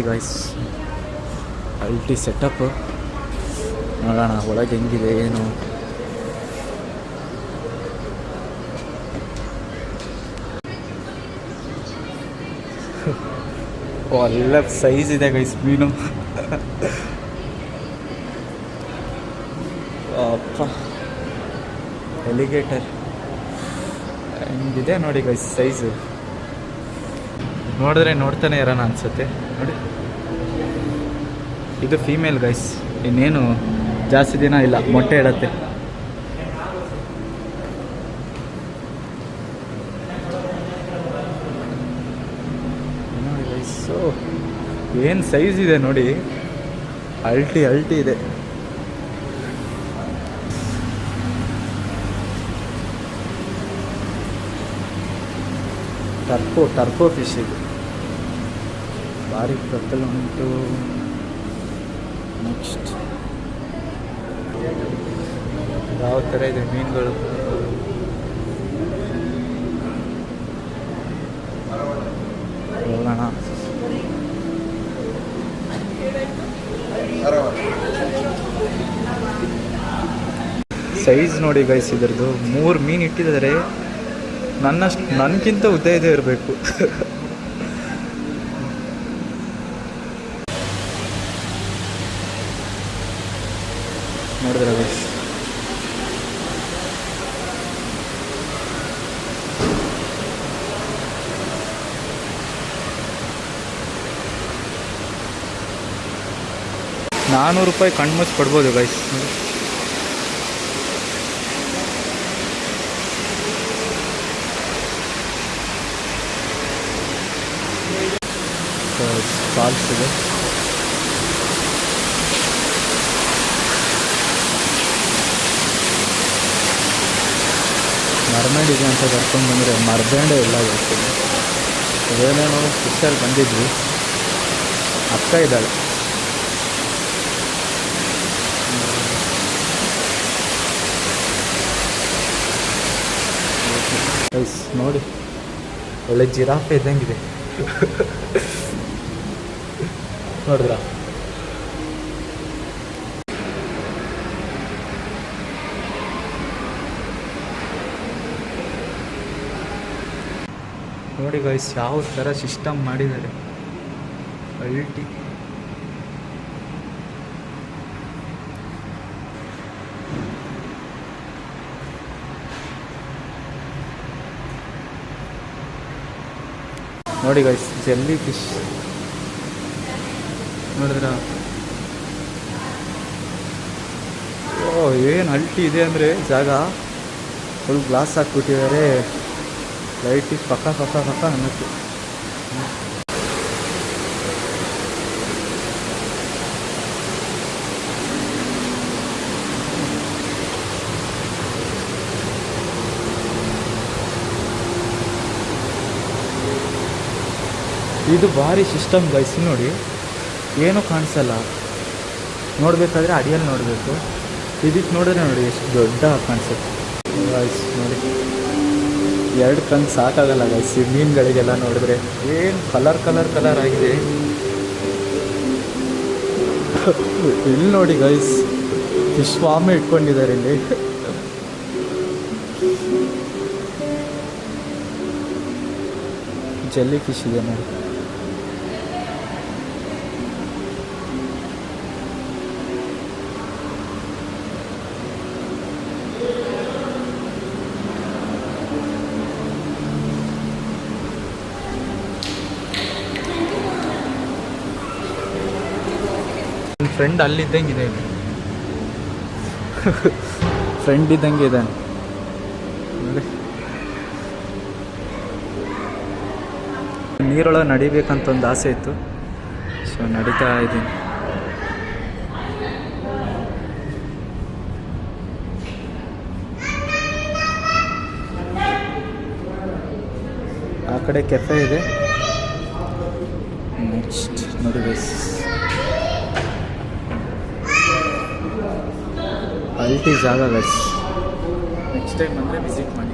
Guys ಅಲ್ಟಿ setup ನೋಡೋಣ ಒಳಗೆ ಹೆಂಗಿದೆ ಏನು. ಒಳ್ಳೆ ಸೈಜ್ ಇದೆ ಗೈಸ್ ಮೀನು. ಅಪ್ಪ ಎಲಿಗೇಟರ್ ಹೆಂಗಿದೆ ನೋಡಿ ಗೈಸ್ ಸೈಜು. ನೋಡಿದ್ರೆ ನೋಡ್ತಾನೆ ಇರೋಣ ಅನ್ಸುತ್ತೆ ನೋಡಿ. ಇದು ಫೀಮೇಲ್ ಗೈಸ್, ಇನ್ನೇನು ಜಾಸ್ತಿ ದಿನ ಇಲ್ಲ ಮೊಟ್ಟೆ ಇಡತ್ತೆ. ನೋಡಿ ಗೈಸ್ ಏನು ಸೈಜ್ ಇದೆ ನೋಡಿ, ಅಲ್ಟಿ ಇದೆ. ಟರ್ಪೋ ಫಿಶ್ ಇದು, ಭಾರಿ ಕತ್ತಲು ಉಂಟು. ನೆಕ್ಸ್ಟ್ ಯಾವ ಥರ ಇದೆ ಮೀನುಗಳು. ನೋಡೋಣ. ಸೈಜ್ ನೋಡಿ ಗೈಸ್ ಇದ್ರದ್ದು, 3 ಮೀನು ಇಟ್ಟಿದ್ದಾರೆ. ನನಗಿಂತ ಉದ್ದ ಇದೆ ಇರಬೇಕು. ನೋಡಿದ್ರೆ ಗೈಸ್ ₹400 ಕಣ್ಮುಚ್ಚಿ ಕೊಡ್ಬೋದು ಗೈಸ್. ಫಾಲ್ಸ್ ಇದೆ. ಮರ್ಮೇಡ್ ಇದೆ ಅಂತ ಕರ್ಕೊಂಡು ಬಂದರೆ ಮರ್ಬೇಂಡೇ ಇಲ್ಲ ಗೊತ್ತಿಲ್ಲ. ಏನೇನೋ ಫಿಶಲ್ಲಿ ಬಂದಿದ್ವಿ, ಅಕ್ಕ ಇದ್ದಾಳೆ. ಗೈಸ್ ನೋಡಿ ಒಳ್ಳೆ ಜಿರಾಫೆ ಇದ್ದಂಗಿದೆ. ನೋಡಿದ್ರ ನೋಡಿ ಗೈಸ್ ಯಾವ ಥರ ಸಿಸ್ಟಮ್ ಮಾಡಿದ್ದಾರೆ, ಅಲ್ಟಿ. ನೋಡಿ ಗೈಸ್ ಜೆಲ್ಲಿ ಫಿಶ್ ನೋಡಿದ್ರ, ಓ ಏನು ಅಲ್ಟಿ ಇದೆ ಅಂದರೆ ಜಾಗ. ಫುಲ್ ಗ್ಲಾಸ್ ಹಾಕ್ಬಿಟ್ಟಿದ್ದಾರೆ, ಲೈಟಿಗೆ ಪಕ್ಕ ಅನ್ನತ್ತೆ. ಇದು ಭಾರಿ ಸಿಸ್ಟಮ್ ಗೈಸ್. ನೋಡಿ ಏನೂ ಕಾಣಿಸಲ್ಲ, ನೋಡಬೇಕಾದ್ರೆ ಅಡಿಯಲ್ಲಿ ನೋಡಬೇಕು. ಇದಕ್ಕೆ ನೋಡಿದ್ರೆ ನೋಡಿ ಎಷ್ಟು ದೊಡ್ಡ ಕಾಣಿಸುತ್ತೆ ಗೈಸ್. ನೋಡಿ 2 ಕಣ್ಣು ಸಾಕಾಗಲ್ಲ ಗೈಸ್ ಈ ಮೀನುಗಳಿಗೆಲ್ಲ ನೋಡಿದ್ರೆ. ಏನು ಕಲರ್ ಆಗಿದೆ. ಇಲ್ಲಿ ನೋಡಿ ಗೈಸ್ ಫಿಶ್ ಫಾರ್ಮ್ ಇಟ್ಕೊಂಡಿದ್ದಾರೆ ಇಲ್ಲಿ. ಜೆಲ್ಲಿ ಫಿಶ್ ಇದೆ ನೋಡಿ. ಫ್ರೆಂಡ್ ಅಲ್ಲಿದ್ದಂಗಿದೆ, ಫ್ರೆಂಡ್ ಇದ್ದಂಗೆ ಇದೆ ನೋಡಿ. ನೀರೊಳಗೆ ನಡಿಬೇಕಂತ ಒಂದು ಆಸೆ ಇತ್ತು, ಸೊ ನಡೀತಾ ಇದ್ದೀನಿ. ಆ ಕಡೆ ಕೆಫೆ ಇದೆ. ನೆಕ್ಸ್ಟ್ ನೋಡಿ ಗೈಸ್ ಅಲ್ಟಿ ಜಾಗ ಗೈಸ್. ನೆಕ್ಸ್ಟ್ ಟೈಮ್ ಬಂದರೆ ವಿಸಿಟ್ ಮಾಡಿ.